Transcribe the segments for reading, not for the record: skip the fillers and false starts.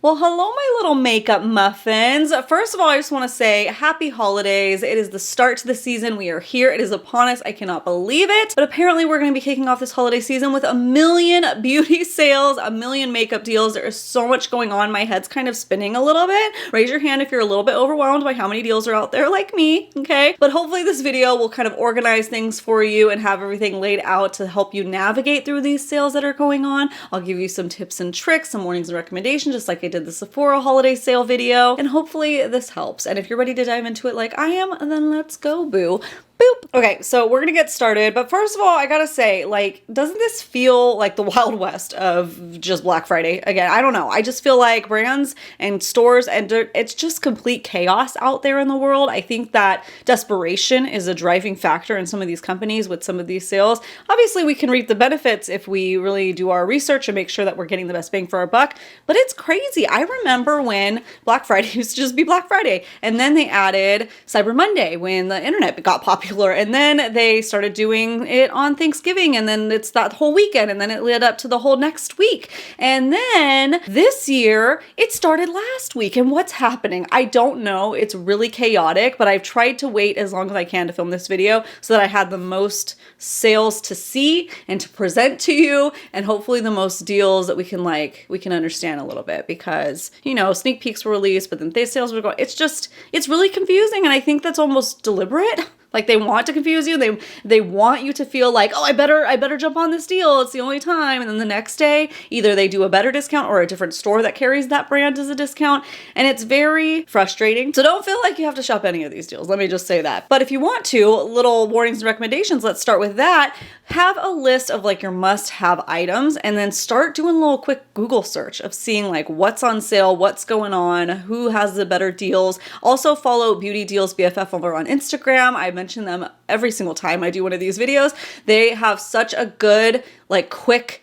Well, hello, my little makeup muffins. First of all, I just want to say happy holidays. It is the start to the season. We are here. It is upon us. I cannot believe it. But apparently we're going to be kicking off this holiday season with a million beauty sales, a million makeup deals. There is so much going on. My head's kind of spinning a little bit. Raise your hand if you're a little bit overwhelmed by how many deals are out there like me, okay? But hopefully this video will kind of organize things for you and have everything laid out to help you navigate through these sales that are going on. I'll give you some tips and tricks, some warnings and recommendations, just like I did the Sephora holiday sale video, and hopefully this helps. And if you're ready to dive into it like I am, then let's go, boo. Boop. Okay, so we're gonna get started, but first of all, I gotta say, like, doesn't this feel like the Wild West of just Black Friday? Again, I don't know. I just feel like brands and stores and it's just complete chaos out there in the world. I think that desperation is a driving factor in some of these companies with some of these sales. Obviously, we can reap the benefits if we really do our research and make sure that we're getting the best bang for our buck, but it's crazy. I remember when Black Friday used to just be Black Friday, and then they added Cyber Monday when the internet got popular. And then they started doing it on Thanksgiving, and then it's that whole weekend, and then it led up to the whole next week. And then this year, it started last week. And what's happening? I don't know. It's really chaotic, but I've tried to wait as long as I can to film this video so that I had the most sales to see and to present to you, and hopefully the most deals that we can understand a little bit, because, you know, sneak peeks were released, but then they sales were going. It's really confusing, and I think that's almost deliberate. Like, they want to confuse you. They want you to feel like, oh, I better jump on this deal. It's the only time. And then the next day, either they do a better discount or a different store that carries that brand as a discount. And it's very frustrating. So don't feel like you have to shop any of these deals. Let me just say that. But if you want to, little warnings and recommendations, let's start with that. Have a list of like your must-have items, and then start doing a little quick Google search of seeing like what's on sale, what's going on, who has the better deals. Also follow Beauty Deals BFF over on Instagram. I mention them every single time I do one of these videos. They have such a good, like, quick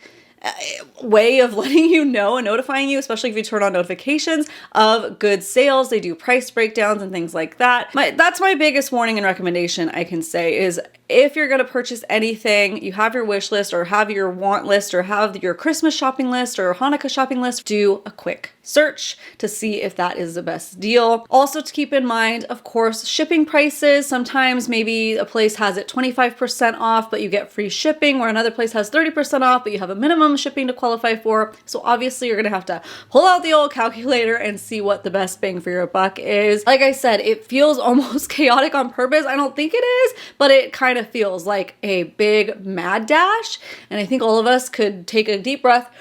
way of letting you know and notifying you, especially if you turn on notifications of good sales. They do price breakdowns and things like that. That's my biggest warning and recommendation I can say is, if you're going to purchase anything, you have your wish list or have your want list or have your Christmas shopping list or Hanukkah shopping list, do a quick search to see if that is the best deal. Also to keep in mind, of course, shipping prices. Sometimes maybe a place has it 25% off, but you get free shipping, or another place has 30% off, but you have a minimum shipping to qualify for. So obviously you're going to have to pull out the old calculator and see what the best bang for your buck is. Like I said, it feels almost chaotic on purpose. I don't think it is, but it kind of feels like a big mad dash. And I think all of us could take a deep breath,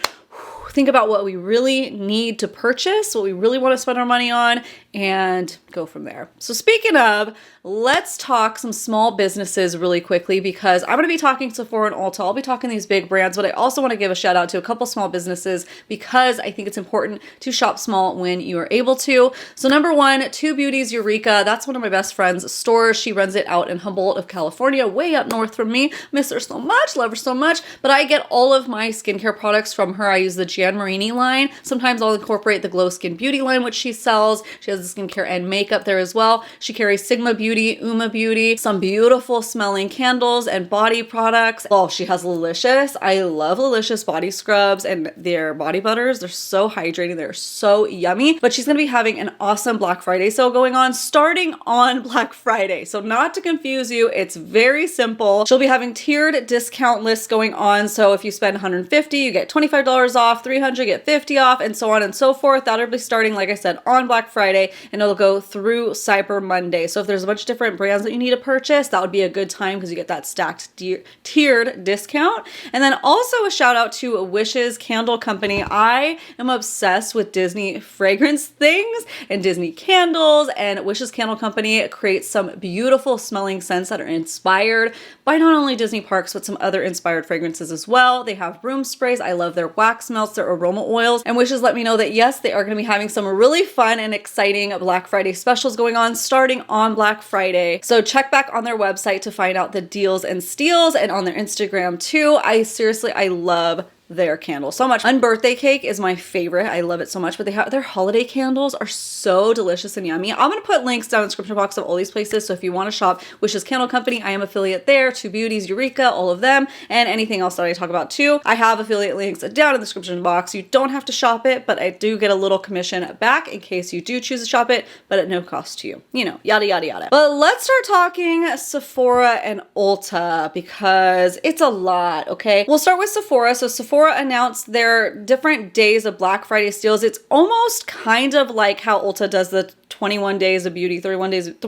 think about what we really need to purchase, what we really want to spend our money on, and go from there. So speaking of, let's talk some small businesses really quickly, because I'm going to be talking Sephora and Ulta. I'll be talking these big brands, but I also want to give a shout out to a couple small businesses, because I think it's important to shop small when you are able to. So number one, Two Beauties Eureka. That's one of my best friend's stores. She runs it out in Humboldt of California, way up north from me. Miss her so much, love her so much, but I get all of my skincare products from her. I use the Jan Marini line. Sometimes I'll incorporate the Glow Skin Beauty line, which she sells. She has the skincare and makeup there as well. She carries Sigma Beauty, Uma Beauty, some beautiful smelling candles and body products. Oh, she has Lilicious. I love Lilicious body scrubs and their body butters. They're so hydrating. They're so yummy. But she's going to be having an awesome Black Friday sale going on starting on Black Friday. So not to confuse you, it's very simple. She'll be having tiered discount lists going on. So if you spend $150, you get $25 off, $300, get $50 off, and so on and so forth. That'll be starting, like I said, on Black Friday, and it'll go through Cyber Monday. So if there's a bunch of different brands that you need to purchase, that would be a good time, because you get that stacked tiered discount. And then also a shout out to Wish's Candle Company. I am obsessed with Disney fragrance things and Disney candles, and Wish's Candle Company creates some beautiful smelling scents that are inspired by not only Disney parks, but some other inspired fragrances as well. They have room sprays. I love their wax melts, their aroma oils, and Wishes let me know that yes, they are going to be having some really fun and exciting Black Friday specials going on starting on Black Friday. So check back on their website to find out the deals and steals, and on their Instagram too. I love their candles so much. Unbirthday cake is my favorite. I love it so much, but their holiday candles are so delicious and yummy. I'm going to put links down in the description box of all these places. So if you want to shop Wishes Candle Company, I am affiliate there, Two Beauties, Eureka, all of them, and anything else that I talk about too. I have affiliate links down in the description box. You don't have to shop it, but I do get a little commission back in case you do choose to shop it, but at no cost to you. You know, yada, yada, yada. But let's start talking Sephora and Ulta because it's a lot, okay? We'll start with Sephora. So Sephora announced their different days of Black Friday steals. It's almost kind of like how Ulta does the 21 days of beauty, 21 days of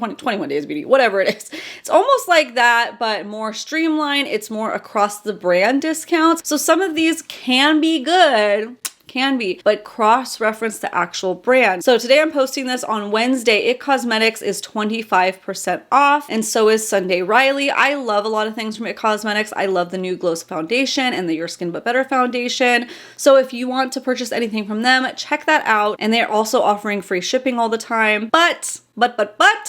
beauty, whatever it is. It's almost like that, but more streamlined. It's more across the brand discounts. So some of these can be good. But cross-reference the actual brand. So today I'm posting this on Wednesday. It Cosmetics is 25% off, and so is Sunday Riley. I love a lot of things from It Cosmetics. I love the new Glow Foundation and the Your Skin But Better foundation. So if you want to purchase anything from them, check that out. And they're also offering free shipping all the time. But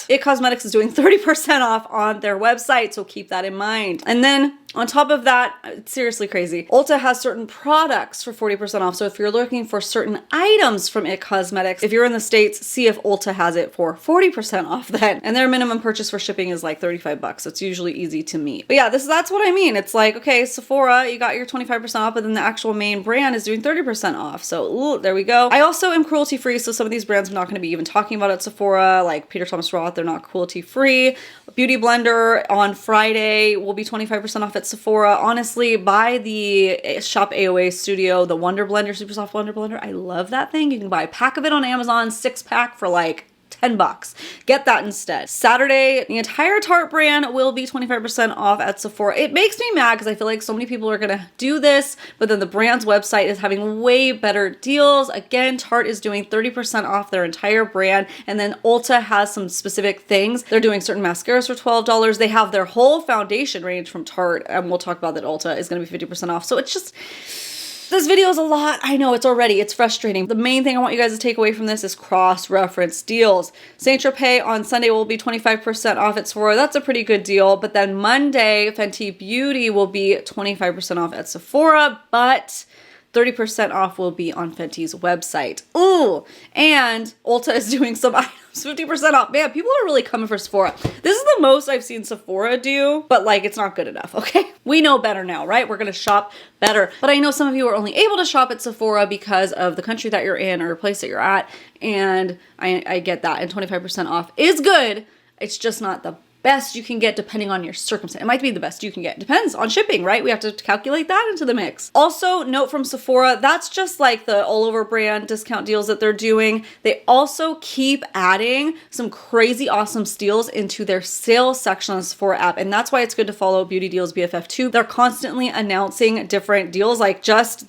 It Cosmetics is doing 30% off on their website, so keep that in mind. And then on top of that, it's seriously crazy. Ulta has certain products for 40% off. So if you're looking for certain items from It Cosmetics, if you're in the States, see if Ulta has it for 40% off then. And their minimum purchase for shipping is like $35. So it's usually easy to meet. But yeah, that's what I mean. It's like, okay, Sephora, you got your 25% off, but then the actual main brand is doing 30% off. So ooh, there we go. I also am cruelty free. So some of these brands I'm not going to be even talking about at Sephora, like Peter Thomas Roth, they're not cruelty free. Beauty Blender on Friday will be 25% off at Sephora. Honestly, buy the Shop AOA Studio, the Wonder Blender, Super Soft Wonder Blender. I love that thing. You can buy a pack of it on Amazon, 6-pack for like $10. Get that instead. Saturday, the entire Tarte brand will be 25% off at Sephora. It makes me mad because I feel like so many people are going to do this, but then the brand's website is having way better deals. Again, Tarte is doing 30% off their entire brand, and then Ulta has some specific things. They're doing certain mascaras for $12. They have their whole foundation range from Tarte, and we'll talk about that Ulta is going to be 50% off. So it's just... this video is a lot. I know it's frustrating. The main thing I want you guys to take away from this is cross-reference deals. Saint Tropez on Sunday will be 25% off at Sephora. That's a pretty good deal. But then Monday, Fenty Beauty will be 25% off at Sephora, but 30% off will be on Fenty's website. Ooh, and Ulta is doing some items 50% off. Man, people are really coming for Sephora. This is the most I've seen Sephora do, but like it's not good enough, okay? We know better now, right? We're gonna shop better. But I know some of you are only able to shop at Sephora because of the country that you're in or place that you're at, and I get that, and 25% off is good. It's just not the best you can get depending on your circumstance. It might be the best you can get. Depends on shipping, right? We have to calculate that into the mix. Also, note from Sephora, that's just like the all over brand discount deals that they're doing. They also keep adding some crazy awesome steals into their sales section on the Sephora app. And that's why it's good to follow Beauty Deals BFF too. They're constantly announcing different deals. Like just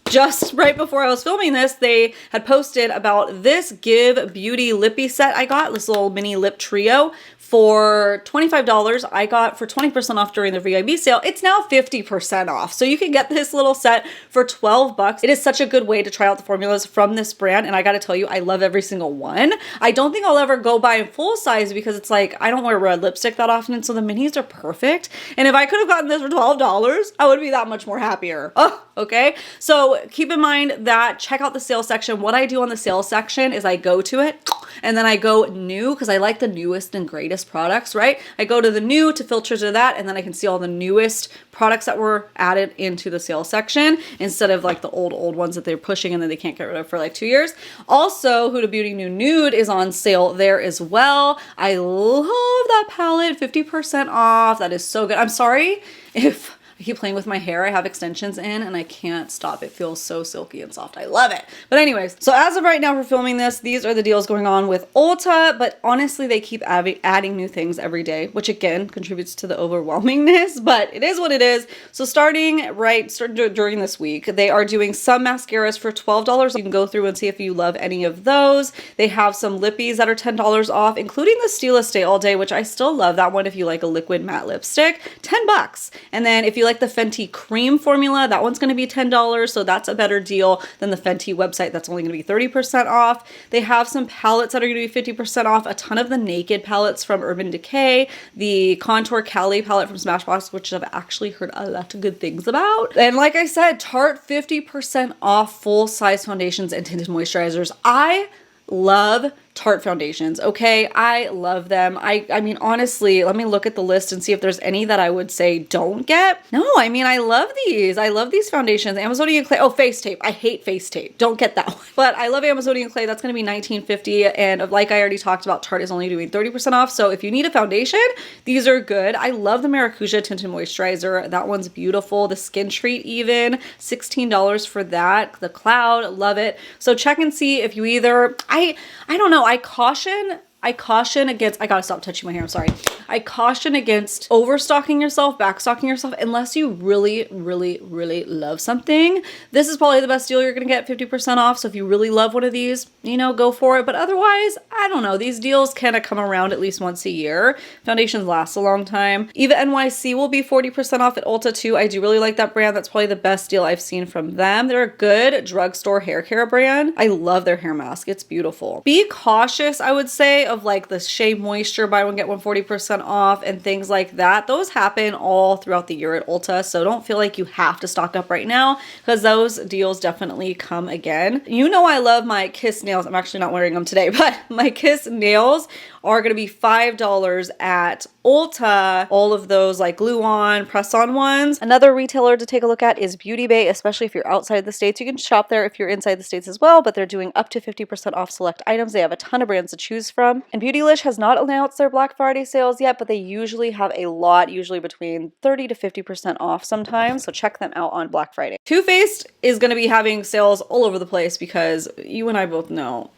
right before I was filming this, they had posted about this Give Beauty lippy set I got, this little mini lip trio for $25. I got for 20% off during the VIB sale. It's now 50% off. So you can get this little set for $12. It is such a good way to try out the formulas from this brand. And I got to tell you, I love every single one. I don't think I'll ever go buy a full size because it's like, I don't wear red lipstick that often. So the minis are perfect. And if I could have gotten this for $12, I would be that much more happier. Oh, okay. So keep in mind that check out the sales section. What I do on the sales section is I go to it and then I go new because I like the newest and greatest products, right? I go to the new to filter to that, and then I can see all the newest products that were added into the sales section instead of like the old ones that they're pushing and then they can't get rid of for like 2 years. Also, Huda Beauty New Nude is on sale there as well. I love that palette, 50% off. That is so good. I'm sorry if I keep playing with my hair. I have extensions in and I can't stop. It feels so silky and soft. I love it. But anyways, so as of right now for filming this, these are the deals going on with Ulta, but honestly, they keep adding new things every day, which again contributes to the overwhelmingness, but it is what it is. So starting during this week, they are doing some mascaras for $12. You can go through and see if you love any of those. They have some lippies that are $10 off, including the Stila Stay All Day, which I still love that one if you like a liquid matte lipstick, $10. And then if you like like the Fenty cream formula. That one's going to be $10, so that's a better deal than the Fenty website. That's only going to be 30% off. They have some palettes that are going to be 50% off. A ton of the Naked palettes from Urban Decay, the Contour Cali palette from Smashbox, which I've actually heard a lot of good things about. And like I said, Tarte 50% off full-size foundations and tinted moisturizers. I love Tarte foundations, okay? I love them. I mean, honestly, let me look at the list and see if there's any that I would say don't get. No, I mean, I love these. I love these foundations. Amazonian Clay. Oh, face tape. I hate face tape. Don't get that one. But I love Amazonian Clay. That's going to be $19.50. And like I already talked about, Tarte is only doing 30% off. So if you need a foundation, these are good. I love the Maracuja Tinted Moisturizer. That one's beautiful. The Skin Treat even, $16 for that. The Cloud, love it. So check and see if you either, I don't know. I caution against, I gotta stop touching my hair, I'm sorry. I caution against overstocking yourself, backstocking yourself, unless you really, really, really love something. This is probably the best deal you're gonna get, 50% off. So if you really love one of these, you know, go for it. But otherwise, I don't know. These deals kind of come around at least once a year. Foundations last a long time. Eva NYC will be 40% off at Ulta too. I do really like that brand. That's probably the best deal I've seen from them. They're a good drugstore hair care brand. I love their hair mask. It's beautiful. Be cautious, I would say, of like the Shea Moisture buy one get one 40% off and things like that. Those happen all throughout the year at Ulta, so don't feel like you have to stock up right now because those deals definitely come again. You know I love my Kiss nails. I'm actually not wearing them today, but my Kiss nails are going to be $5 at Ulta. All of those like glue-on, press-on ones. Another retailer to take a look at is Beauty Bay, especially if you're outside the States. You can shop there if you're inside the States as well, but they're doing up to 50% off select items. They have a ton of brands to choose from. And Beautylish has not announced their Black Friday sales yet, but they usually have a lot, usually between 30 to 50% off sometimes. So check them out on Black Friday. Too Faced is going to be having sales all over the place because you and I both know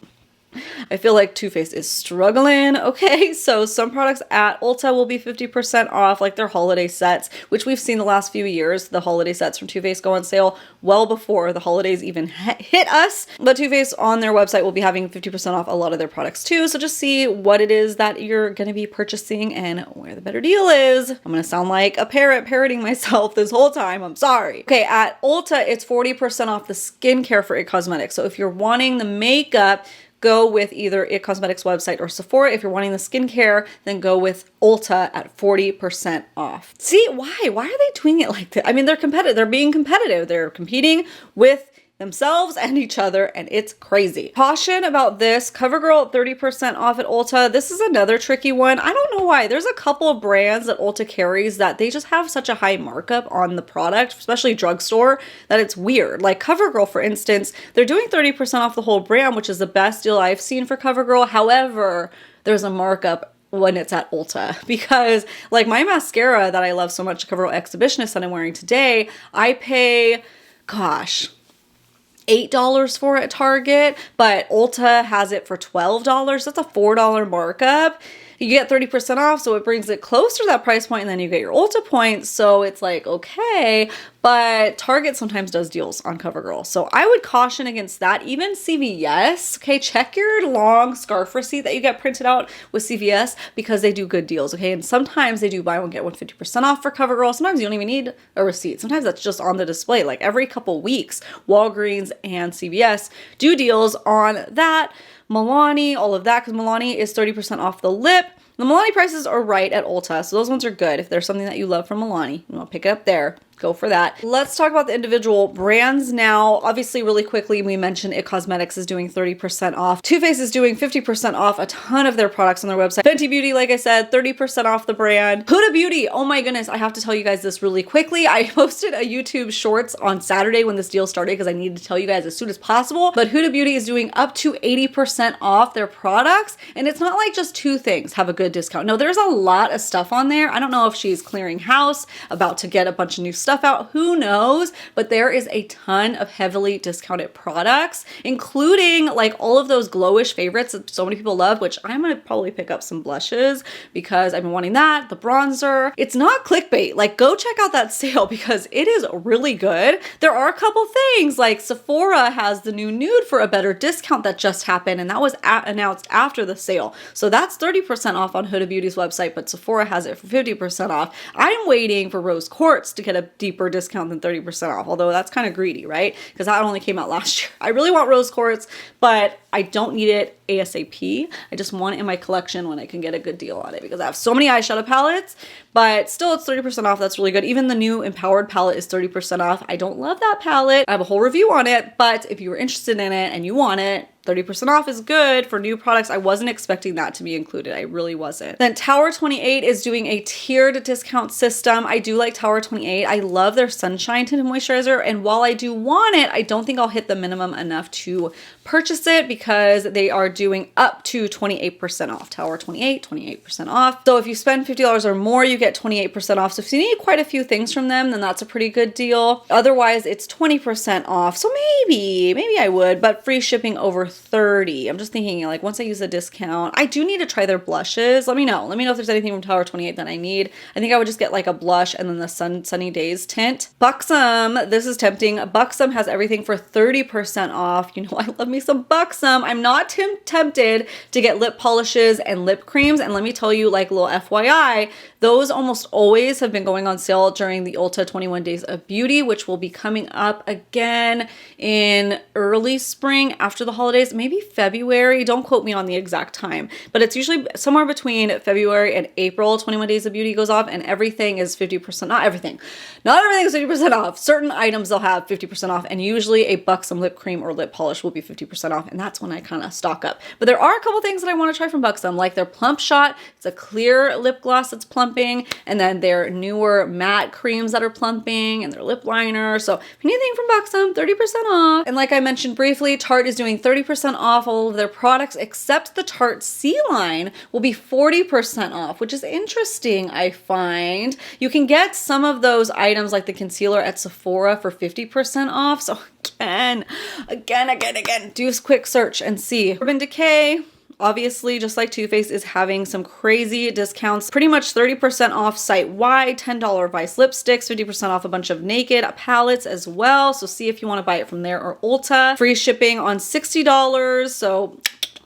I feel like Too Faced is struggling, okay? So some products at Ulta will be 50% off, like their holiday sets, which we've seen the last few years. The holiday sets from Too Faced go on sale well before the holidays even hit us. But Too Faced on their website will be having 50% off a lot of their products too. So just see what it is that you're going to be purchasing and where the better deal is. I'm going to sound like a parrot parroting myself this whole time. I'm sorry. Okay, at Ulta, it's 40% off the skincare for IT Cosmetics. So if you're wanting the makeup, go with either IT Cosmetics website or Sephora. If you're wanting the skincare, then go with Ulta at 40% off. See, why? Why are they doing it like that? I mean, they're competitive. They're being competitive. They're competing with themselves and each other, and it's crazy. Caution about this. CoverGirl 30% off at Ulta. This is another tricky one. I don't know why. There's a couple of brands that Ulta carries that they just have such a high markup on the product, especially drugstore, that it's weird. Like CoverGirl, for instance, they're doing 30% off the whole brand, which is the best deal I've seen for CoverGirl. However, there's a markup when it's at Ulta, because like my mascara that I love so much, CoverGirl Exhibitionist that I'm wearing today, I pay, gosh, $8 for it at Target, but Ulta has it for $12. That's a $4 markup. You get 30% off, so it brings it closer to that price point, and then you get your Ulta points, so it's like, okay, but Target sometimes does deals on CoverGirl, so I would caution against that. Even CVS, okay, check your long scarf receipt that you get printed out with CVS, because they do good deals, okay, and sometimes they do buy one, get one 50% off for CoverGirl. Sometimes you don't even need a receipt. Sometimes that's just on the display, like every couple weeks, Walgreens and CVS do deals on that. Milani, all of that, because Milani is 30% off the lip. The Milani prices are right at Ulta, so those ones are good. If there's something that you love from Milani, you want to pick it up there, go for that. Let's talk about the individual brands now. Obviously, really quickly, we mentioned IT Cosmetics is doing 30% off. Too Faced is doing 50% off a ton of their products on their website. Fenty Beauty, like I said, 30% off the brand. Huda Beauty, oh my goodness, I have to tell you guys this really quickly. I posted a YouTube shorts on Saturday when this deal started because I needed to tell you guys as soon as possible. But Huda Beauty is doing up to 80% off their products. And it's not like just two things have a good discount. No, there's a lot of stuff on there. I don't know if she's clearing house, about to get a bunch of new stuff out, who knows, but there is a ton of heavily discounted products, including like all of those glowish favorites that so many people love, which I'm gonna probably pick up some blushes because I've been wanting that, the bronzer. It's not clickbait, like go check out that sale because it is really good. There are a couple things like Sephora has the new nude for a better discount that just happened, and that was announced after the sale. So that's 30% off on Huda Beauty's website, but Sephora has it for 50% off. I'm waiting for Rose Quartz to get a deeper discount than 30% off, although that's kind of greedy, right? Because that only came out last year. I really want rose quartz, but I don't need it ASAP. I just want it in my collection when I can get a good deal on it, because I have so many eyeshadow palettes, but still it's 30% off. That's really good. Even the new Empowered palette is 30% off. I don't love that palette. I have a whole review on it, but if you were interested in it and you want it, 30% off is good for new products. I wasn't expecting that to be included. I really wasn't. Then Tower 28 is doing a tiered discount system. I do like Tower 28. I love their Sunshine Tinted Moisturizer. And while I do want it, I don't think I'll hit the minimum enough to purchase it, because they are doing up to 28% off. Tower 28, 28% off. So if you spend $50 or more, you get 28% off. So if you need quite a few things from them, then that's a pretty good deal. Otherwise, it's 20% off. So maybe I would, but free shipping over 30. I'm just thinking, like, once I use the discount, I do need to try their blushes. Let me know if there's anything from Tower 28 that I need. I think I would just get like a blush and then the Sunny Days tint. Buxom, this is tempting. Buxom has everything for 30% off. You know, I love me some Buxom. I'm not tempted to get lip polishes and lip creams. And let me tell you, like, a little FYI, those almost always have been going on sale during the Ulta 21 Days of Beauty, which will be coming up again in early spring after the holidays, maybe February. Don't quote me on the exact time, but it's usually somewhere between February and April. 21 Days of Beauty goes off, and everything is 50%. Not everything is 50% off. Certain items they'll have 50% off, and usually a Buxom lip cream or lip polish will be 50% off, and that's when I kind of stock up. But there are a couple things that I want to try from Buxom, like their Plump Shot. It's a clear lip gloss that's plumping, and then their newer matte creams that are plumping, and their lip liner. So if you need anything from Buxom, 30% off. And like I mentioned briefly, Tarte is doing 30% off all of their products, except the Tarte C line will be 40% off, which is interesting, I find. You can get some of those items like the concealer at Sephora for 50% off. So again, do a quick search and see. Urban Decay, obviously, just like Too Faced, is having some crazy discounts. Pretty much 30% off site-wide, $10 Vice lipsticks, 50% off a bunch of Naked palettes as well. So see if you want to buy it from there or Ulta. Free shipping on $60. So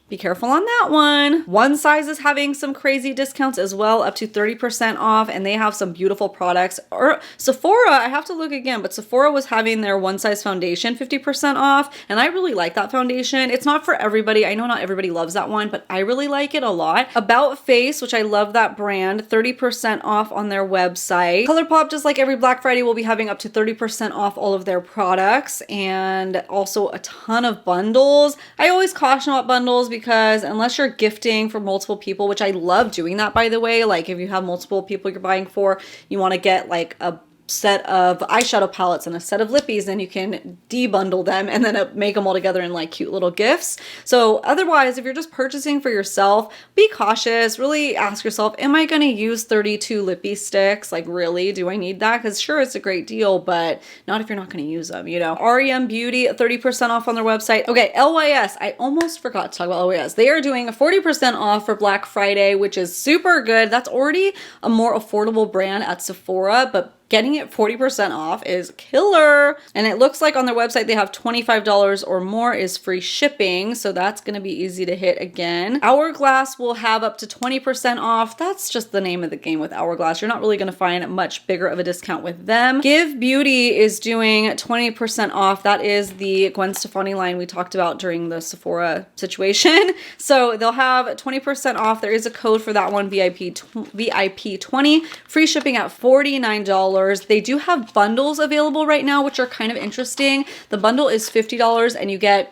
be careful on that one. One Size is having some crazy discounts as well, up to 30% off, and they have some beautiful products. Or Sephora, I have to look again, but Sephora was having their One Size foundation 50% off, and I really like that foundation. It's not for everybody. I know not everybody loves that one, but I really like it a lot. About Face, which I love that brand, 30% off on their website. ColourPop, just like every Black Friday, will be having up to 30% off all of their products, and also a ton of bundles. I always caution about bundles, because unless you're gifting for multiple people, which I love doing that, by the way, like if you have multiple people you're buying for, you want to get like a set of eyeshadow palettes and a set of lippies, then you can debundle them and then make them all together in like cute little gifts. So otherwise, if you're just purchasing for yourself, be cautious. Really ask yourself, am I going to use 32 lippy sticks? Like, really, do I need that? Because sure, it's a great deal, but not if you're not going to use them, you know. REM Beauty, 30% off on their website. Okay, LYS, I almost forgot to talk about LYS. They are doing a 40% off for Black Friday, which is super good. That's already a more affordable brand at Sephora, but getting it 40% off is killer. And it looks like on their website they have $25 or more is free shipping, so that's going to be easy to hit again. Hourglass will have up to 20% off. That's just the name of the game with Hourglass. You're not really going to find much bigger of a discount with them. Give Beauty is doing 20% off. That is the Gwen Stefani line we talked about during the Sephora situation. So they'll have 20% off. There is a code for that one, VIP20. Free shipping at $49. They do have bundles available right now, which are kind of interesting. The bundle is $50 and you get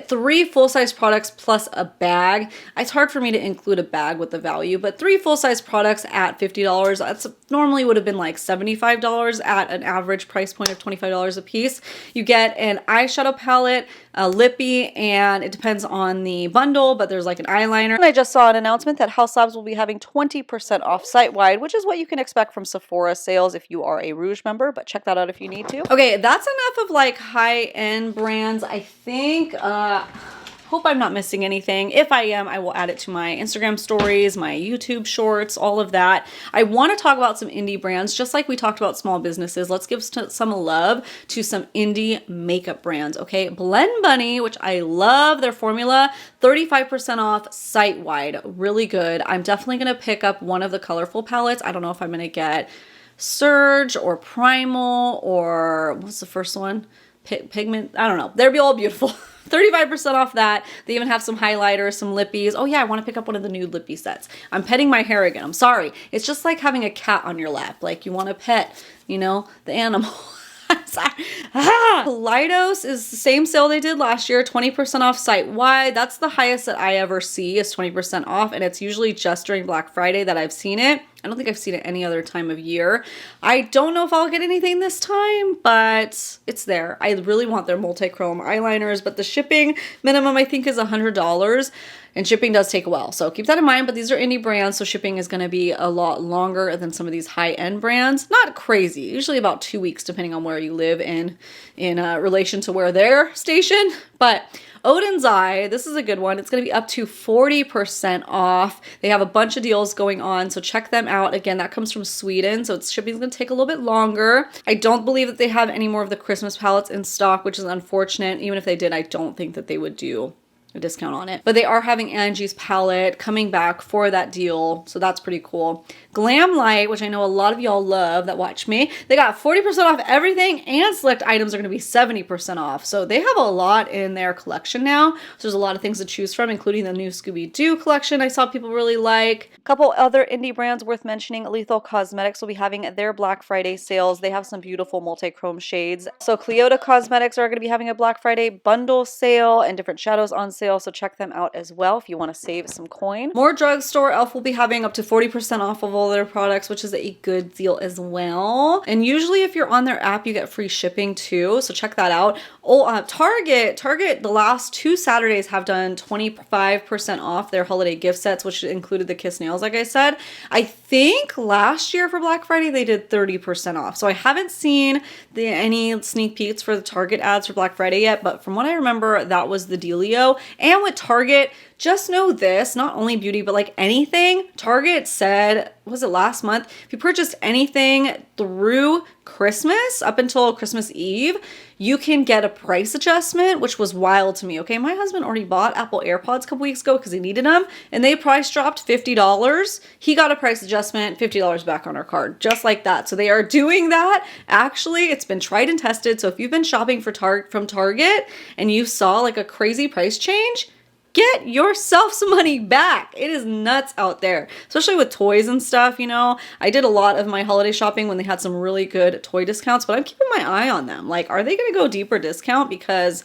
3 full-size products plus a bag. It's hard for me to include a bag with the value, but 3 full-size products at $50. That's normally would have been like $75 at an average price point of $25 a piece. You get an eyeshadow palette, a lippy, and it depends on the bundle, but there's like an eyeliner. And I just saw an announcement that House Labs will be having 20% off site-wide, which is what you can expect from Sephora sales if you are a Rouge member, but check that out if you need to. Okay, that's enough of like high-end brands, I think. Hope I'm not missing anything. If I am, I will add it to my Instagram stories, my YouTube shorts, all of that. I want to talk about some indie brands, just like we talked about small businesses. Let's give some love to some indie makeup brands, okay? Blend Bunny, which I love their formula, 35% off site-wide, really good. I'm definitely going to pick up one of the colorful palettes. I don't know if I'm going to get Surge or Primal or what's the first one? Pigment. I don't know. They'll be all beautiful. 35% off that. They even have some highlighters, some lippies. Oh yeah, I want to pick up one of the nude lippy sets. I'm petting my hair again. I'm sorry. It's just like having a cat on your lap. Like you want to pet, you know, the animal. Kaleidos is the same sale they did last year, 20% off site-wide. That's the highest that I ever see is 20% off, and it's usually just during Black Friday that I've seen it. I don't think I've seen it any other time of year. I don't know if I'll get anything this time, but it's there. I really want their multi-chrome eyeliners, but the shipping minimum I think is $100. And shipping does take a while, so keep that in mind. But these are indie brands, so shipping is going to be a lot longer than some of these high-end brands. Not crazy, usually about 2 weeks, depending on where you live in relation to where they're stationed. But Odin's Eye, this is a good one. It's going to be up to 40% off. They have a bunch of deals going on, so check them out. Again, that comes from Sweden, so shipping is going to take a little bit longer. I don't believe that they have any more of the Christmas palettes in stock, which is unfortunate. Even if they did, I don't think that they would do a discount on it. But they are having Angie's palette coming back for that deal, so that's pretty cool. Glam Light, which I know a lot of y'all love that watch me, they got 40% off everything, and select items are going to be 70% off. So they have a lot in their collection now. So there's a lot of things to choose from, including the new Scooby-Doo collection I saw people really like. A couple other indie brands worth mentioning. Lethal Cosmetics will be having their Black Friday sales. They have some beautiful multi-chrome shades. So Cleota Cosmetics are going to be having a Black Friday bundle sale and different shadows on sale. So check them out as well if you want to save some coin. More drugstore. Elf will be having up to 40% off of all their products, which is a good deal as well. And usually if you're on their app, you get free shipping too. So check that out. Oh, Target, the last 2 Saturdays have done 25% off their holiday gift sets, which included the Kiss Nails, like I said. I think last year for Black Friday, they did 30% off. So I haven't seen any sneak peeks for the Target ads for Black Friday yet, but from what I remember, that was the dealio. And with Target, just know this, not only beauty, but like anything, Target said, was it last month? If you purchased anything through Christmas up until Christmas Eve, you can get a price adjustment, which was wild to me. Okay, my husband already bought Apple AirPods a couple weeks ago because he needed them, and they price dropped $50. He got a price adjustment, $50 back on our card, just like that. So they are doing that. Actually, it's been tried and tested. So if you've been shopping from Target and you saw like a crazy price change, get yourself some money back. It is nuts out there, especially with toys and stuff, you know. I did a lot of my holiday shopping when they had some really good toy discounts, but I'm keeping my eye on them. Like, are they going to go deeper discount? Because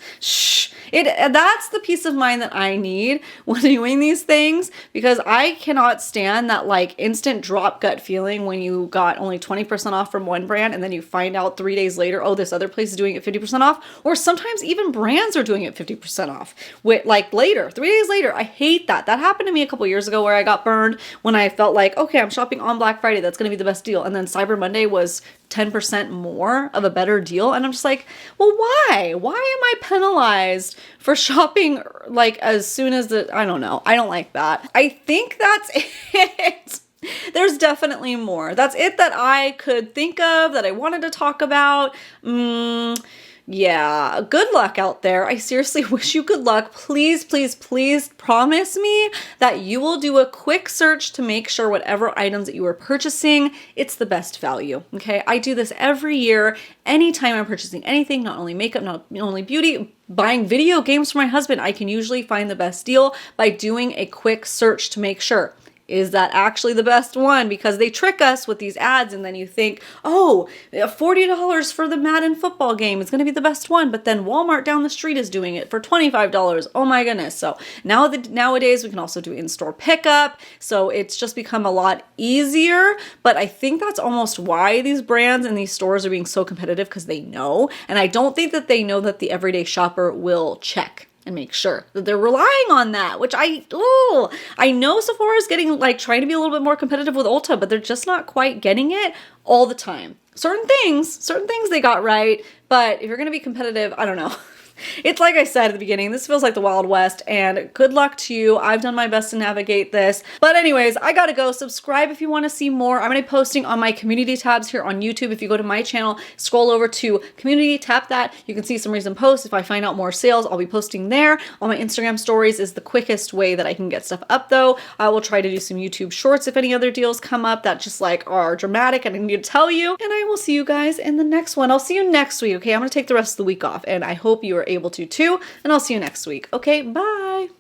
that's the peace of mind that I need when doing these things, because I cannot stand that like instant drop gut feeling when you got only 20% off from one brand and then you find out 3 days later, oh, this other place is doing it 50% off, or sometimes even brands are doing it 50% off with like later. 3 days later. I hate that. That happened to me a couple years ago where I got burned when I felt like, okay, I'm shopping on Black Friday. That's going to be the best deal. And then Cyber Monday was 10% more of a better deal. And I'm just like, well, why? Why am I penalized for shopping like as soon as I don't know. I don't like that. I think that's it. There's definitely more. That's it that I could think of that I wanted to talk about. Yeah, good luck out there. I seriously wish you good luck. Please, please, please promise me that you will do a quick search to make sure whatever items that you are purchasing, it's the best value, okay? I do this every year. Anytime I'm purchasing anything, not only makeup, not only beauty, buying video games for my husband, I can usually find the best deal by doing a quick search to make sure. Is that actually the best one? Because they trick us with these ads and then you think, oh, $40 for the Madden football game is going to be the best one. But then Walmart down the street is doing it for $25. Oh my goodness. So nowadays we can also do in-store pickup. So it's just become a lot easier. But I think that's almost why these brands and these stores are being so competitive, because they know. And I don't think that they know that the everyday shopper will check and make sure that they're relying on that, which I know Sephora is getting trying to be a little bit more competitive with Ulta, but they're just not quite getting it all the time. Certain things they got right, but if you're going to be competitive, I don't know. It's like I said at the beginning, this feels like the Wild West, and good luck to you. I've done my best to navigate this. But anyways, I gotta go. Subscribe if you want to see more. I'm gonna be posting on my community tabs here on YouTube. If you go to my channel, scroll over to community, tap that. You can see some recent posts. If I find out more sales, I'll be posting there. On my Instagram stories is the quickest way that I can get stuff up though. I will try to do some YouTube shorts if any other deals come up that just like are dramatic and I need to tell you. And I will see you guys in the next one. I'll see you next week, okay? I'm gonna take the rest of the week off and I hope you are able to too. And I'll see you next week. Okay, bye.